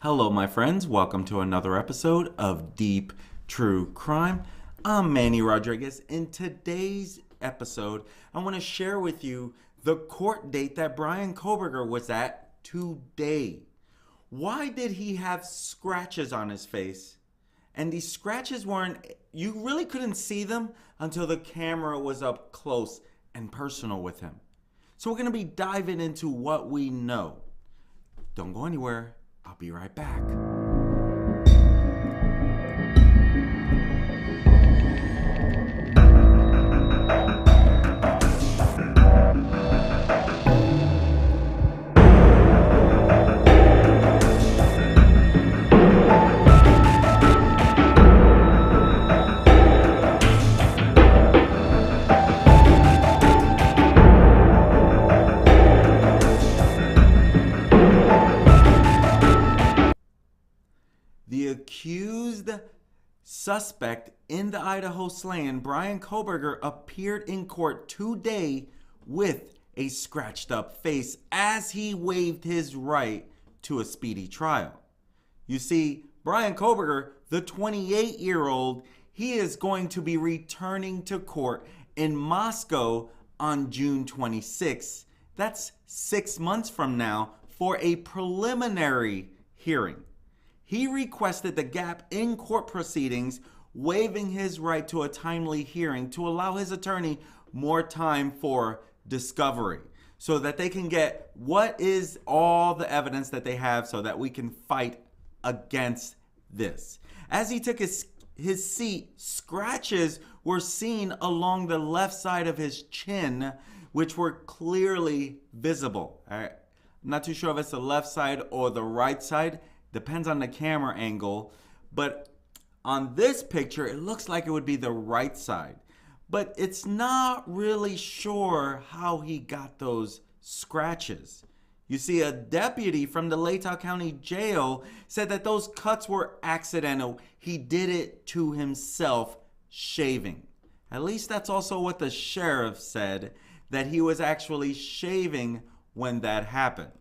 Hello, my friends. Welcome to another episode of Deep True Crime. I'm Manny Rodriguez. In today's episode, I want to share with you the court date that Bryan Kohberger was at today. Why did he have scratches on his face? And these scratches you really couldn't see them until the camera was up close and personal with him. So we're going to be diving into what we know. Don't go anywhere. I'll be right back. The accused suspect in the Idaho slaying, Bryan Kohberger, appeared in court today with a scratched up face as he waived his right to a speedy trial. You see, Bryan Kohberger, the 28-year-old, he is going to be returning to court in Moscow on June 26th. That's 6 months from now for a preliminary hearing. He requested the gap in court proceedings, waiving his right to a timely hearing to allow his attorney more time for discovery so that they can get what is all the evidence that they have so that we can fight against this. As he took his seat, scratches were seen along the left side of his chin, which were clearly visible. All right. I'm not too sure if it's the left side or the right side. Depends on the camera angle, but on this picture, it looks like it would be the right side. But it's not really sure how he got those scratches. You see, a deputy from the Latah County Jail said that those cuts were accidental. He did it to himself, shaving. At least that's also what the sheriff said, that he was actually shaving when that happened.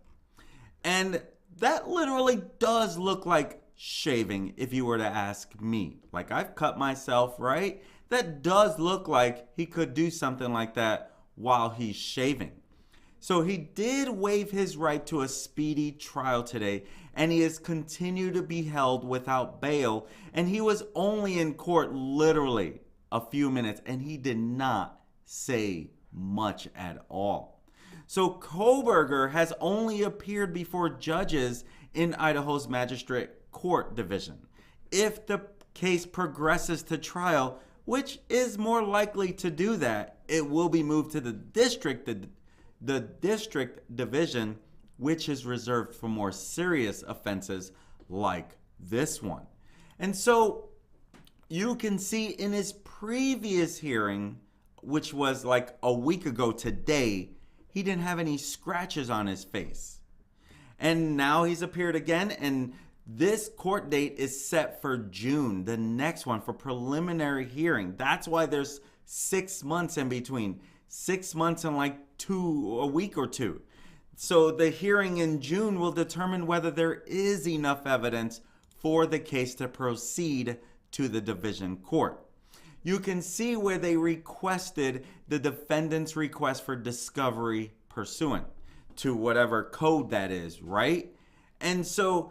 And that literally does look like shaving if you were to ask me. Like, I've cut myself, right? That does look like he could do something like that while he's shaving. So he did waive his right to a speedy trial today, and he has continued to be held without bail. And he was only in court literally a few minutes, and he did not say much at all. So Kohberger has only appeared before judges in Idaho's Magistrate Court Division. If the case progresses to trial, which is more likely to do that, it will be moved to the district division, which is reserved for more serious offenses like this one. And so you can see in his previous hearing, which was like a week ago today, he didn't have any scratches on his face. And now he's appeared again, and this court date is set for June, the next one for preliminary hearing. That's why there's 6 months in between. 6 months and like a week or two. So the hearing in June will determine whether there is enough evidence for the case to proceed to the division court. You can see where they requested the defendant's request for discovery pursuant to whatever code that is, right? And so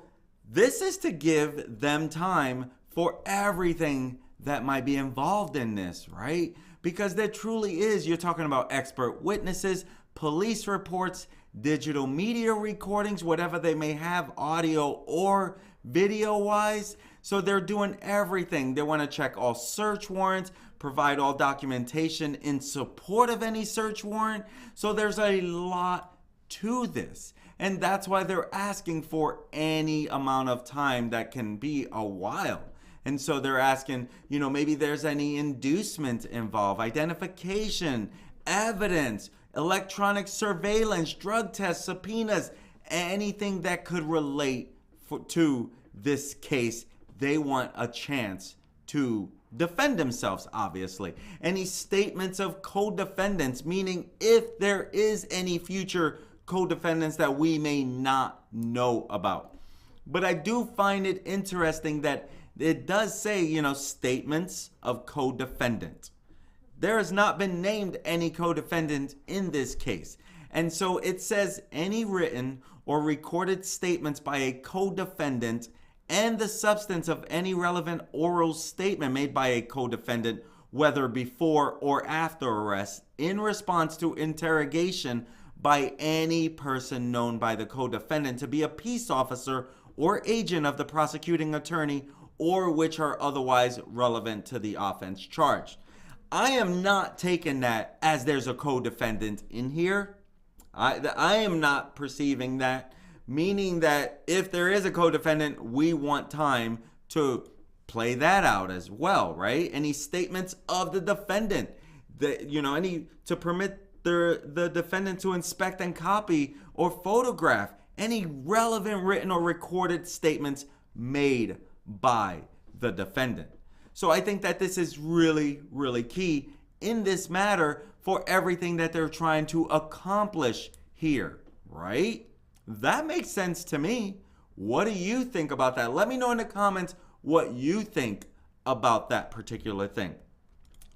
this is to give them time for everything that might be involved in this, right? Because there truly is, you're talking about expert witnesses, police reports, digital media recordings, whatever they may have, audio or video-wise. So they're doing everything. They want to check all search warrants, provide all documentation in support of any search warrant. So there's a lot to this. And that's why they're asking for any amount of time that can be a while. And so they're asking, maybe there's any inducement involved, identification, evidence, electronic surveillance, drug tests, subpoenas, anything that could relate to this case. They want a chance to defend themselves, obviously. Any statements of co-defendants, meaning if there is any future co-defendants that we may not know about. But I do find it interesting that it does say, statements of co-defendant. There has not been named any co-defendant in this case. And so it says any written or recorded statements by a co-defendant and the substance of any relevant oral statement made by a co-defendant, whether before or after arrest, in response to interrogation by any person known by the co-defendant to be a peace officer or agent of the prosecuting attorney, or which are otherwise relevant to the offense charged. I am not taking that as there's a co-defendant in here. I am not perceiving that, meaning that if there is a co-defendant, we want time to play that out as well, right? Any statements of the defendant, to permit the defendant to inspect and copy or photograph any relevant written or recorded statements made by the defendant. So I think that this is really, really key in this matter for everything that they're trying to accomplish here, right? That makes sense to me. What do you think about that? Let me know in the comments what you think about that particular thing.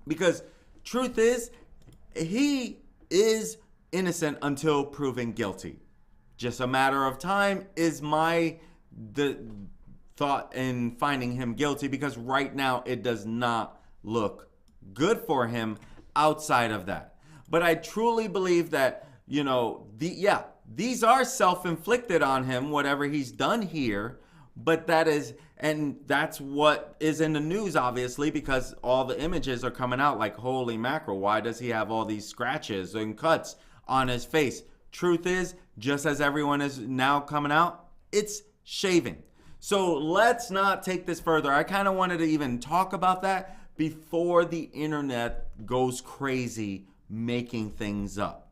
Because truth is, he is innocent until proven guilty. Just a matter of time is the thought in finding him guilty, because right now it does not look good for him outside of that. But I truly believe that, these are self-inflicted on him, whatever he's done here. But that's what is in the news, obviously, because all the images are coming out like, holy mackerel, why does he have all these scratches and cuts on his face? Truth is, just as everyone is now coming out, it's shaving. So let's not take this further. I kind of wanted to even talk about that before the internet goes crazy making things up.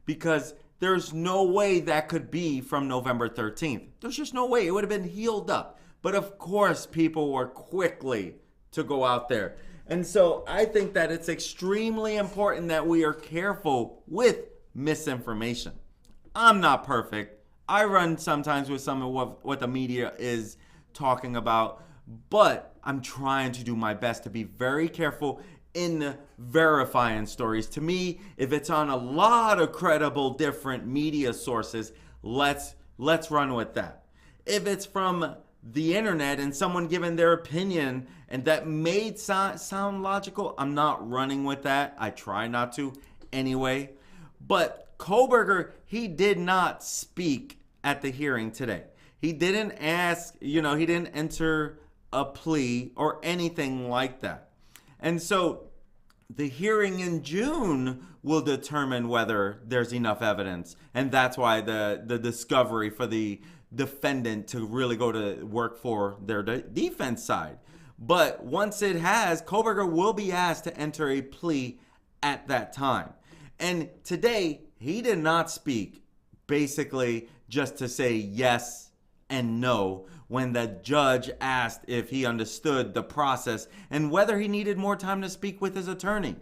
Because there's no way that could be from November 13th. There's just no way. It would have been healed up. But of course, people were quickly to go out there. And so I think that it's extremely important that we are careful with misinformation. I'm not perfect. I run sometimes with some of what the media is talking about, but I'm trying to do my best to be very careful in verifying stories. To me, if it's on a lot of credible different media sources, let's run with that. If it's from the internet and someone giving their opinion and that may sound logical, I'm not running with that. I try not to anyway. But Kohberger, he did not speak at the hearing today. He didn't he didn't enter a plea or anything like that. And so the hearing in June will determine whether there's enough evidence. And that's why the discovery for the defendant to really go to work for their defense side. But once it has, Kohberger will be asked to enter a plea at that time. And today, he did not speak basically just to say yes and no when the judge asked if he understood the process and whether he needed more time to speak with his attorney.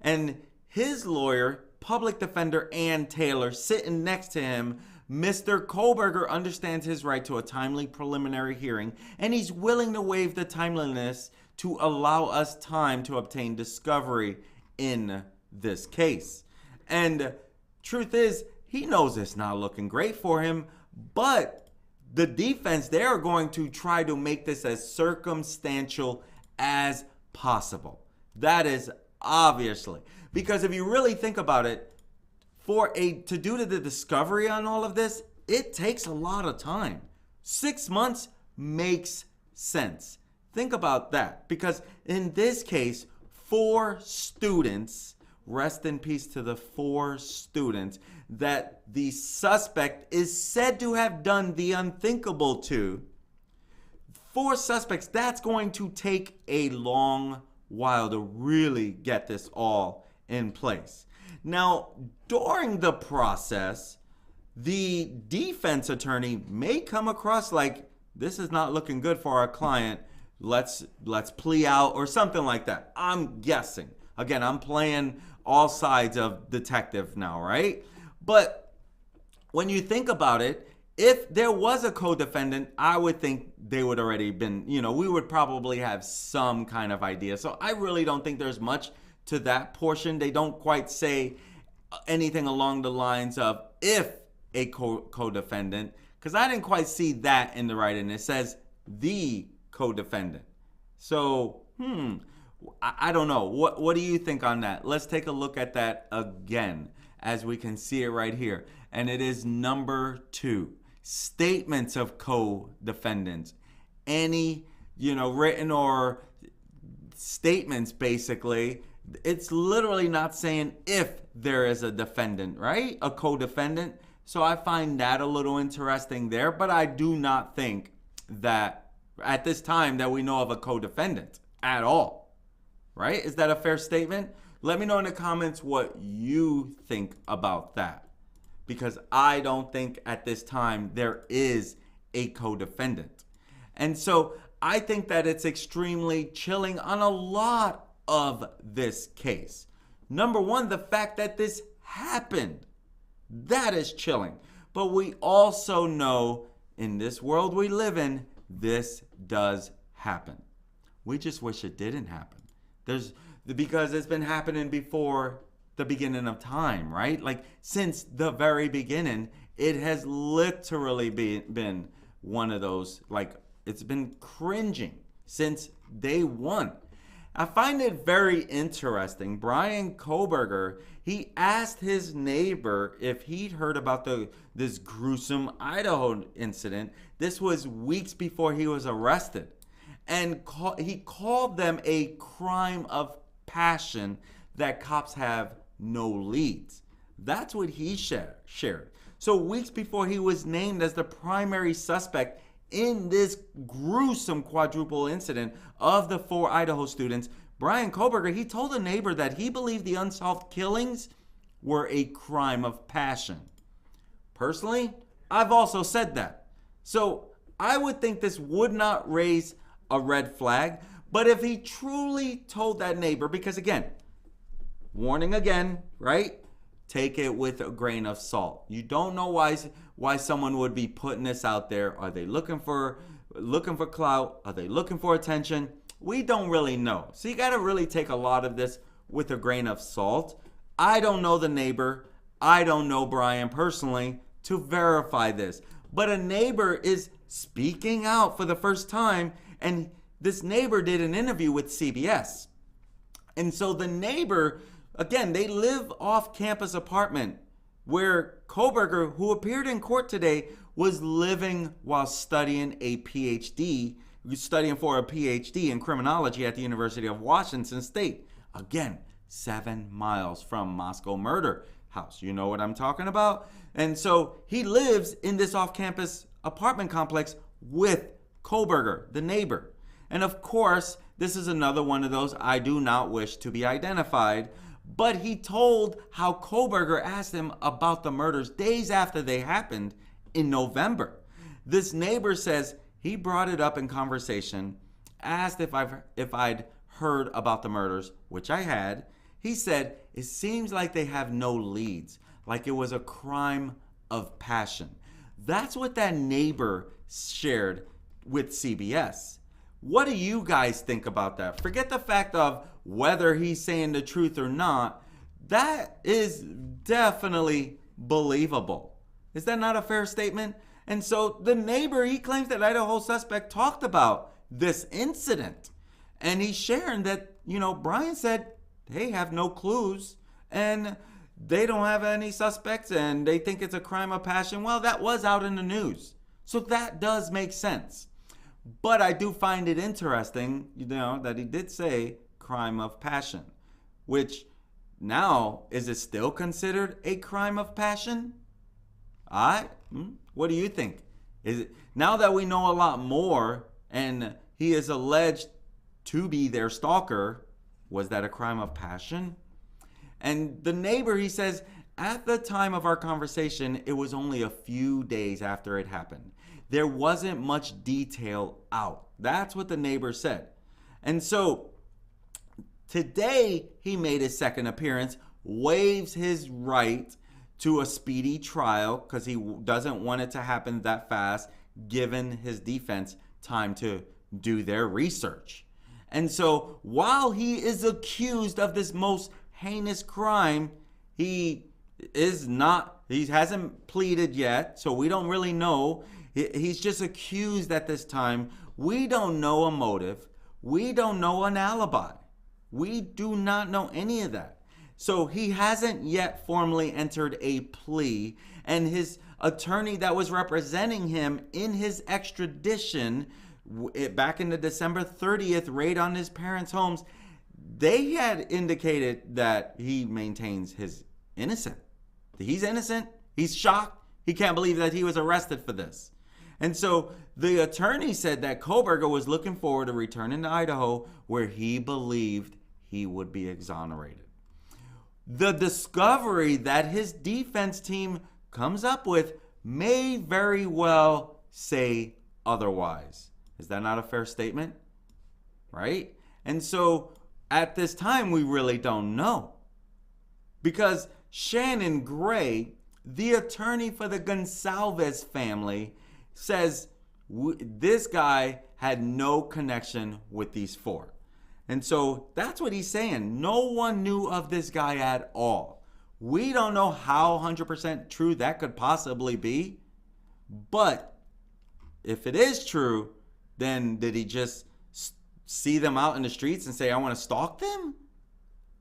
And his lawyer, public defender Ann Taylor, sitting next to him, Mr. Kohberger understands his right to a timely preliminary hearing, and he's willing to waive the timeliness to allow us time to obtain discovery in this case. And truth is, he knows it's not looking great for him, but the defense, they are going to try to make this as circumstantial as possible. That is obviously, because if you really think about it, to do the discovery on all of this, it takes a lot of time. 6 months makes sense. Think about that, because in this case, 4 students, rest in peace to the 4 students that the suspect is said to have done the unthinkable to. 4 suspects, that's going to take a long while to really get this all in place. Now, during the process, the defense attorney may come across like, this is not looking good for our client. Let's plea out or something like that. I'm guessing. Again, I'm playing all sides of detective now, right? But when you think about it, If there was a co-defendant, I would think they would already been, we would probably have some kind of idea. So I really don't think there's much to that portion. They don't quite say anything along the lines of if a co-defendant, because I didn't quite see that in the writing. It says the co-defendant. So, I don't know. What do you think on that? Let's take a look at that again, as we can see it right here. And it is number 2. Statements of co-defendants. Any, written or statements, basically. It's literally not saying if there is a defendant, right? A co-defendant. So I find that a little interesting there. But I do not think that at this time that we know of a co-defendant at all. Right? Is that a fair statement? Let me know in the comments what you think about that. Because I don't think at this time there is a co-defendant. And so I think that it's extremely chilling on a lot of this case. Number one, the fact that this happened. That is chilling. But we also know in this world we live in, this does happen. We just wish it didn't happen. Because it's been happening before the beginning of time, right? Like since the very beginning, it has literally been one of those, like it's been cringing since day one. I find it very interesting. Bryan Kohberger, he asked his neighbor if he'd heard about this gruesome Idaho incident. This was weeks before he was arrested. And he called them a crime of passion that cops have no leads. That's what he shared. So weeks before he was named as the primary suspect in this gruesome quadruple incident of the 4 Idaho students, Bryan Kohberger, he told a neighbor that he believed the unsolved killings were a crime of passion. Personally, I've also said that. So I would think this would not raise a red flag, but if he truly told that neighbor, because again, warning again, right? Take it with a grain of salt. You don't know why someone would be putting this out there. Are they looking for clout? Are they looking for attention? We don't really know. So you got to really take a lot of this with a grain of salt. I don't know the neighbor. I don't know Bryan personally to verify this. But a neighbor is speaking out for the first time, and this neighbor did an interview with CBS. And so the neighbor, again, they live off-campus apartment where Kohberger, who appeared in court today, was living while studying a PhD, studying for a PhD in criminology at the University of Washington State. Again, 7 miles from Moscow murder house. You know what I'm talking about? And so he lives in this off-campus apartment complex with Kohberger, the neighbor. And of course, this is another one of those I do not wish to be identified, but he told how Kohberger asked him about the murders days after they happened in November. This neighbor says he brought it up in conversation, asked if I'd heard about the murders, which I had. He said, it seems like they have no leads, like it was a crime of passion. That's what that neighbor shared with CBS. What do you guys think about that? Forget the fact of whether he's saying the truth or not. That is definitely believable. Is that not a fair statement? And so the neighbor, he claims that Idaho suspect talked about this incident. And he's sharing that, Bryan said they have no clues and they don't have any suspects and they think it's a crime of passion. Well, that was out in the news. So that does make sense. But I do find it interesting, that he did say crime of passion, which now, is it still considered a crime of passion? What do you think? Is it now that we know a lot more and he is alleged to be their stalker, was that a crime of passion? And the neighbor, he says, at the time of our conversation, it was only a few days after it happened. There wasn't much detail out. That's what the neighbor said. And so today he made his second appearance, waives his right to a speedy trial because he doesn't want it to happen that fast, given his defense time to do their research. And so while he is accused of this most heinous crime, he hasn't pleaded yet, so we don't really know. He's just accused at this time. We don't know a motive. We don't know an alibi. We do not know any of that. So he hasn't yet formally entered a plea, and his attorney that was representing him in his extradition back in the December 30th raid on his parents' homes, they had indicated that he maintains his innocent. He's innocent. He's shocked. He can't believe that he was arrested for this. And so the attorney said that Kohberger was looking forward to returning to Idaho, where he believed he would be exonerated. The discovery that his defense team comes up with may very well say otherwise. Is that not a fair statement? Right? And so at this time, we really don't know. Because Shannon Gray, the attorney for the Gonsalves family, says this guy had no connection with these four. And so that's what he's saying. No one knew of this guy at all. We don't know how 100% true that could possibly be. But if it is true, then did he just see them out in the streets and say, I want to stalk them?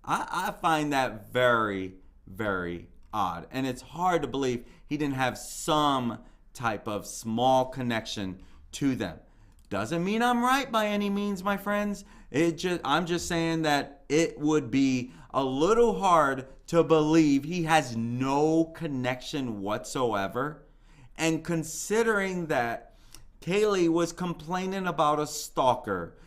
I find that very, very odd. And it's hard to believe he didn't have some type of small connection to them. Doesn't mean I'm right by any means, my friends. I'm just saying that it would be a little hard to believe he has no connection whatsoever. And considering that Kaylee was complaining about a stalker,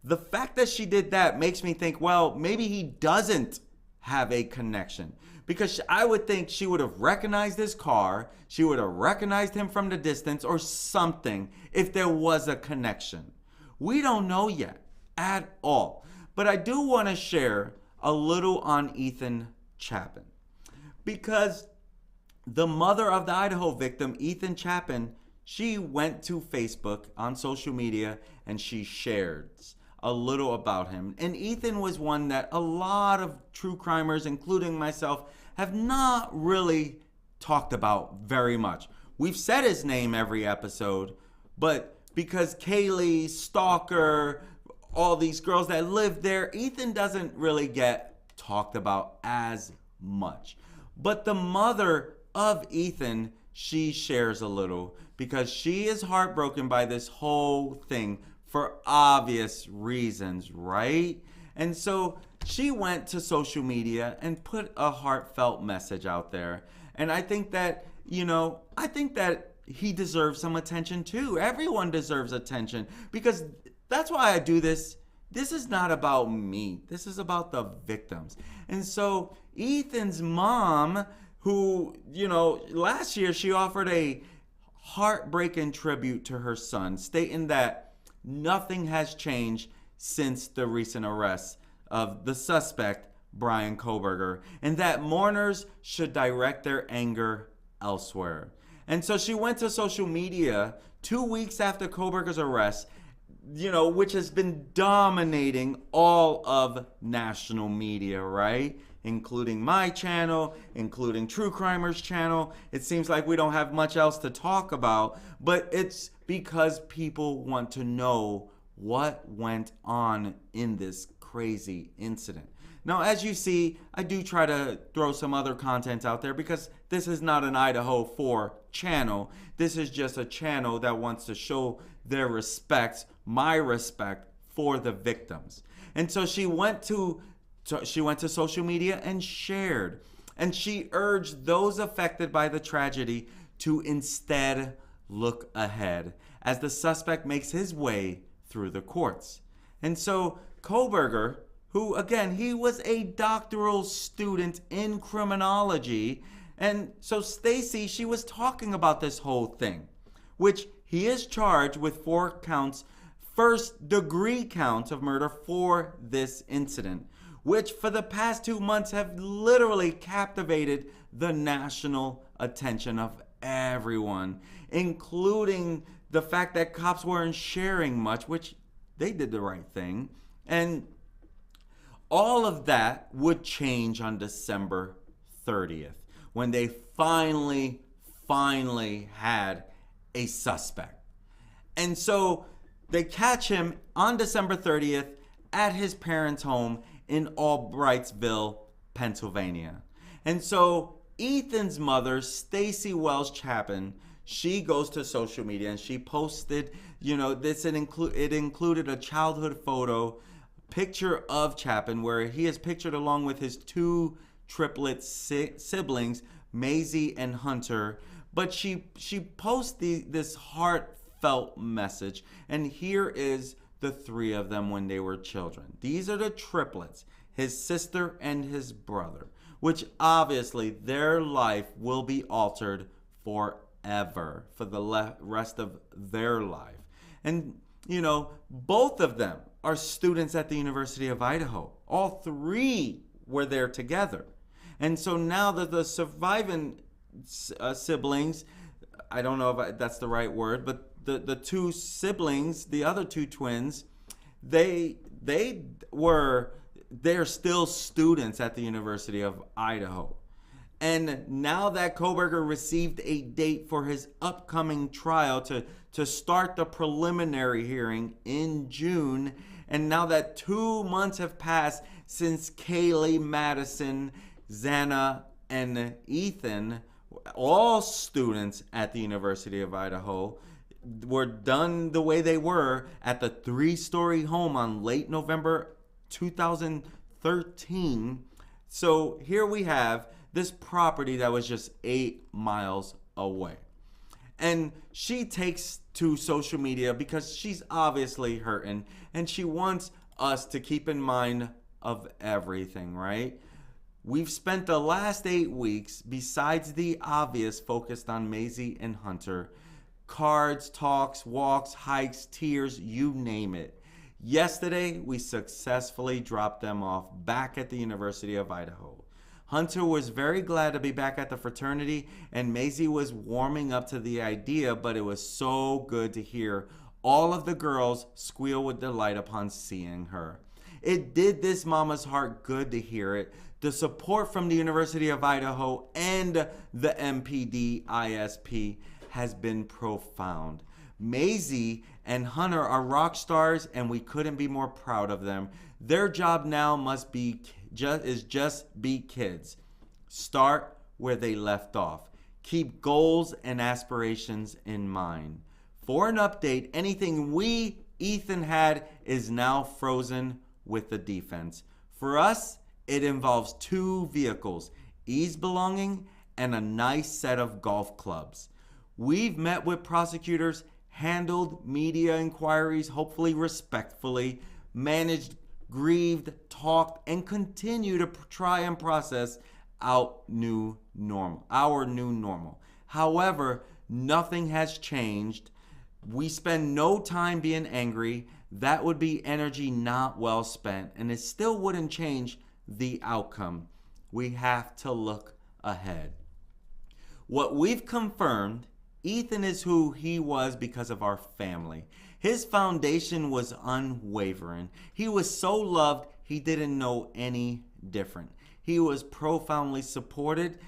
the fact that she did that makes me think, well, maybe he doesn't have a connection. Because I would think she would have recognized his car, she would have recognized him from the distance or something if there was a connection. We don't know yet at all. But I do want to share a little on Ethan Chapman. Because the mother of the Idaho victim, Ethan Chapman, she went to Facebook on social media and she shared a little about him. And Ethan was one that a lot of true crimers, including myself, have not really talked about very much. We've said his name every episode, but because Kaylee, Stalker, all these girls that live there, Ethan doesn't really get talked about as much. But the mother of Ethan, she shares a little because she is heartbroken by this whole thing for obvious reasons, right? And so she went to social media and put a heartfelt message out there. And I think that, I think that he deserves some attention too. Everyone deserves attention because that's why I do this. This is not about me. This is about the victims. And so Ethan's mom, who, last year she offered a heartbreaking tribute to her son, stating that nothing has changed since the recent arrest of the suspect, Bryan Kohberger, and that mourners should direct their anger elsewhere. And so she went to social media 2 weeks after Kohberger's arrest, which has been dominating all of national media, right? Including my channel, including True Crimers channel. It seems like we don't have much else to talk about, but it's because people want to know what went on in this crazy incident. Now, as you see, I do try to throw some other content out there because this is not an Idaho 4 channel. This is just a channel that wants to show their respect, my respect for the victims. And so she went to social media and shared. And she urged those affected by the tragedy to instead look ahead as the suspect makes his way through the courts. And so Kohberger, who again, he was a doctoral student in criminology, and so Stacy, she was talking about this whole thing, which he is charged with 4 counts, first-degree counts of murder for this incident, which for the past 2 months have literally captivated the national attention of everyone, including the fact that cops weren't sharing much, which they did the right thing. And all of that would change on December 30th when they finally had a suspect. And so they catch him on December 30th at his parents' home in Albrightsville, Pennsylvania. And so Ethan's mother, Stacy Wells Chapman, she goes to social media and she posted, it included a childhood photo, picture of Chapman, where he is pictured along with his two triplet siblings, Maisie and Hunter. But she posts this heartfelt message, and here is the three of them when they were children. These are the triplets, his sister and his brother, which obviously their life will be altered forever for the rest of their life. And, both of them are students at the University of Idaho. All three were there together. And so now that the surviving siblings, I don't know if that's the right word, but the two siblings, the other two twins, they're still students at the University of Idaho. And now that Kohberger received a date for his upcoming trial to start the preliminary hearing in June, and now that 2 months have passed since Kaylee, Madison, Xana, and Ethan, all students at the University of Idaho, were done the way they were at the 3-story home on late November 2013. So here we have this property that was just 8 miles away. And she takes to social media because she's obviously hurting, and she wants us to keep in mind of everything, right? We've spent the last 8 weeks, besides the obvious, focused on Maisie and Hunter. Cards, talks, walks, hikes, tears, you name it. Yesterday, we successfully dropped them off back at the University of Idaho. Hunter was very glad to be back at the fraternity, and Maisie was warming up to the idea, but it was so good to hear all of the girls squeal with delight upon seeing her. It did this mama's heart good to hear it. The support from the University of Idaho and the MPD ISP has been profound. Maisie and Hunter are rock stars, and we couldn't be more proud of them. Their job now just be kids. Start where they left off. Keep goals and aspirations in mind. For an update, anything Ethan had is now frozen with the defense. For us, it involves 2 vehicles, E's belonging, and a nice set of golf clubs. We've met with prosecutors, handled media inquiries, hopefully respectfully, managed, grieved, talked, and continue to try and process our new normal. However, nothing has changed. We spend no time being angry. That would be energy not well spent, and it still wouldn't change the outcome. We have to look ahead. What we've confirmed, Ethan is who he was because of our family. His foundation was unwavering. He was so loved, he didn't know any different. He was profoundly supported,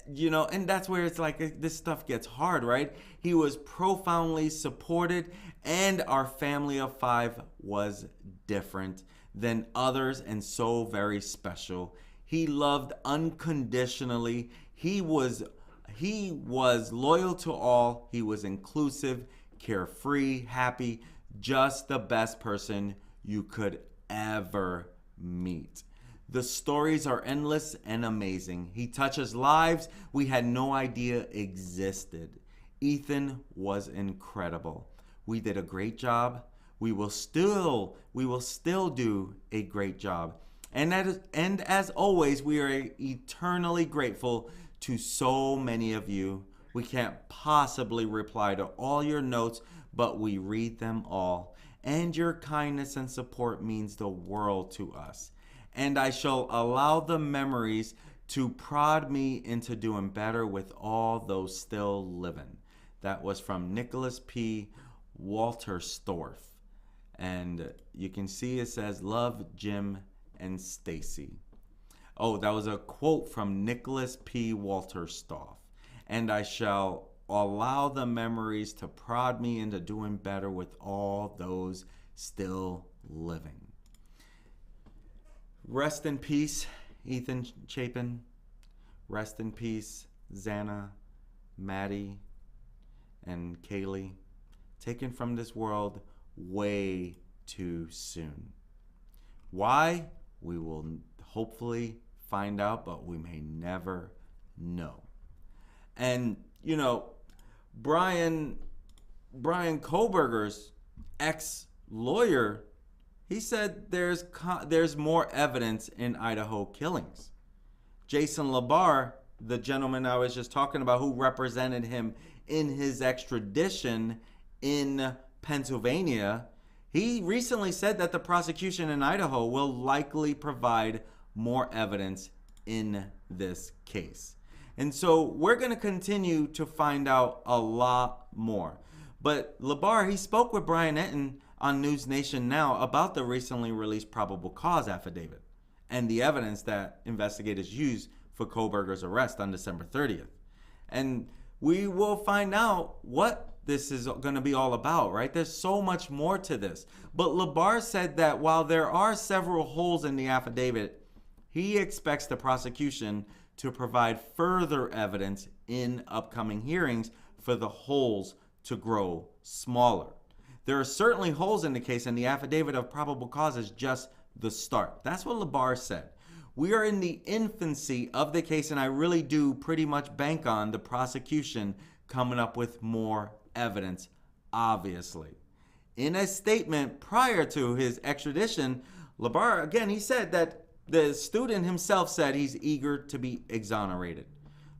and that's where it's like this stuff gets hard, right? He was profoundly supported, and our family of 5 was different than others and so very special. He loved unconditionally. He was loyal to all. He was inclusive, carefree, happy, just the best person you could ever meet. The stories are endless and amazing. He touches lives we had no idea existed. Ethan was incredible. We did a great job. We will still do a great job. And as always, we are eternally grateful to so many of you. We can't possibly reply to all your notes, but we read them all. And your kindness and support means the world to us. and I shall allow the memories to prod me into doing better with all those still living. That was from Nicholas P. Walterstorff. And you can see it says, love, Jim and Stacy. Oh, that was a quote from Nicholas P. Walterstorff. And I shall allow the memories to prod me into doing better with all those still living. Rest in peace, Ethan Chapman. Rest in peace, Xana, Maddie, and Kaylee. Taken from this world way too soon. Why? We will hopefully find out, but we may never know. And, you know, Bryan Kohberger's ex-lawyer, he said there's more evidence in Idaho killings. Jason LaBar, the gentleman I was just talking about who represented him in his extradition in Pennsylvania, he recently said that the prosecution in Idaho will likely provide more evidence in this case. And so we're going to continue to find out a lot more. But LaBar, he spoke with Brian Entin on News Nation Now about the recently released probable cause affidavit and the evidence that investigators used for Kohberger's arrest on December 30th. And we will find out what this is going to be all about, right? There's so much more to this. But LaBar said that while there are several holes in the affidavit, he expects the prosecution to provide further evidence in upcoming hearings for the holes to grow smaller. There are certainly holes in the case, and the affidavit of probable cause is just the start. That's what LaBar said. We are in the infancy of the case, and I really do pretty much bank on the prosecution coming up with more evidence, obviously. In a statement prior to his extradition, LaBar, again, he said that the student himself said he's eager to be exonerated.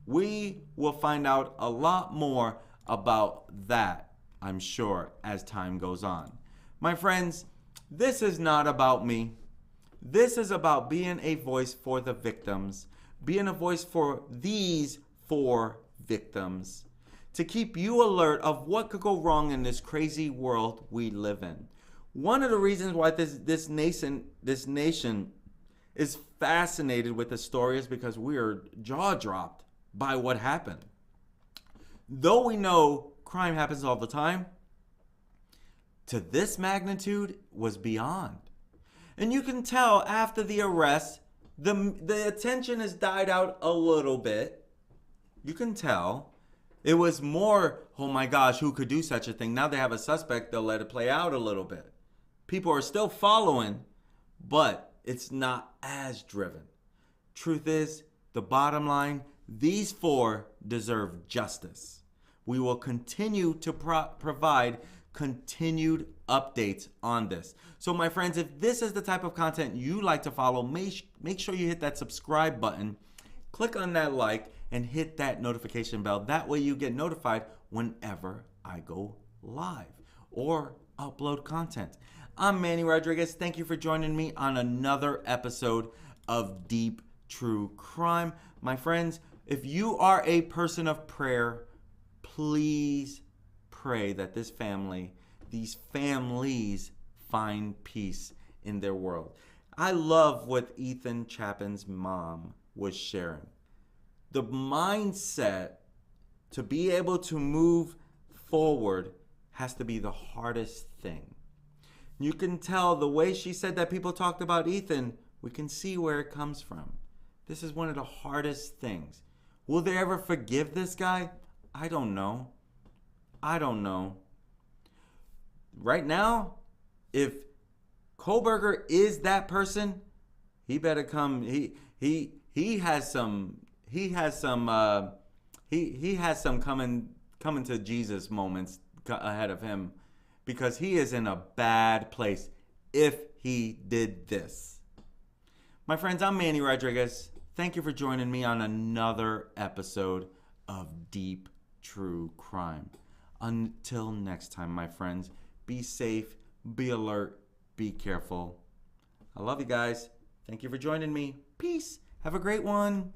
We will find out a lot more about that, I'm sure, as time goes on. My friends, this is not about me. This is about being a voice for the victims, being a voice for these 4 victims, to keep you alert of what could go wrong in this crazy world we live in. One of the reasons why this nation is fascinated with the story is because we are jaw-dropped by what happened. Though we know crime happens all the time, to this magnitude was beyond. And you can tell after the arrest, the attention has died out a little bit. You can tell. It was more, oh my gosh, who could do such a thing? Now they have a suspect, they'll let it play out a little bit. People are still following, but it's not as driven. Truth is, the bottom line, these 4 deserve justice. We will continue to provide continued updates on this. So my friends, if this is the type of content you like to follow, make sure you hit that subscribe button, click on that like, and hit that notification bell. That way you get notified whenever I go live or upload content. I'm Manny Rodriguez. Thank you for joining me on another episode of Deep True Crime. My friends, if you are a person of prayer, please pray that these families find peace in their world. I love what Ethan Chapman's mom was sharing. The mindset to be able to move forward has to be the hardest thing. You can tell the way she said that people talked about Ethan, we can see where it comes from. This is one of the hardest things. Will they ever forgive this guy? I don't know. Right now, if Kohberger is that person, he better come. He has some coming to Jesus moments ahead of him, because he is in a bad place if he did this. My friends, I'm Manny Rodriguez. Thank you for joining me on another episode of Deep True Crime. Until next time, my friends, be safe, be alert, be careful. I love you guys. Thank you for joining me. Peace. Have a great one.